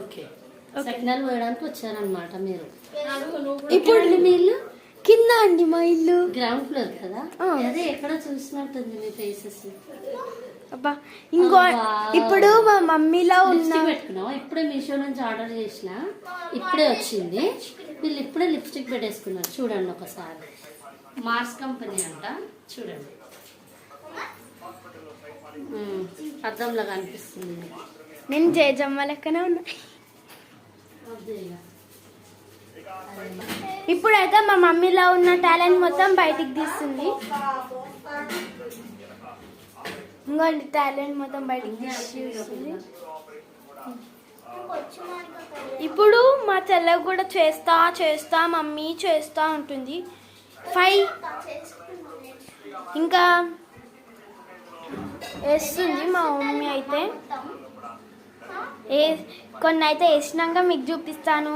Okay signal వేయడానికి వచ్చారనమాట మీరు. ఇప్పుడు మీ ఇల్లు కింద అండి మా ఇల్లు, గ్రౌండ్ ఫ్లోర్ కదా. అదే ఎక్కడ చూసినట్టుంది మీ ఫేసెస్. అబ్బా ఇంకో ఇప్పుడు మా మమ్మీలో ఉన్న పెట్టుకున్నావు. ఇప్పుడే మీషో నుంచి ఆర్డర్ చేసిన, ఇప్పుడే వచ్చింది. వీళ్ళు ఇప్పుడే లిప్స్టిక్ పెట్టేసుకున్నారు. చూడండి ఒకసారి, మార్స్ కంపెనీ అంట. చూడండి అద్దంలో కనిపిస్తుంది. నేను జయజమ్మ లెక్కనే ఉన్నా. ఇప్పుడైతే మా మమ్మీలో ఉన్న టాలెంట్ మొత్తం బయటికి తీస్తుంది. ఇంకోటి టాలెంట్ మొత్తం బయటికి తీస్తుంది. ఇప్పుడు మా చెల్లెకు కూడా చేస్తా చేస్తా మమ్మీ చేస్తా ఉంటుంది. 5 ఇంకా వేస్తుంది మా మమ్మీ అయితే. కొన్ని అయితే వేసినాక మీకు చూపిస్తాను.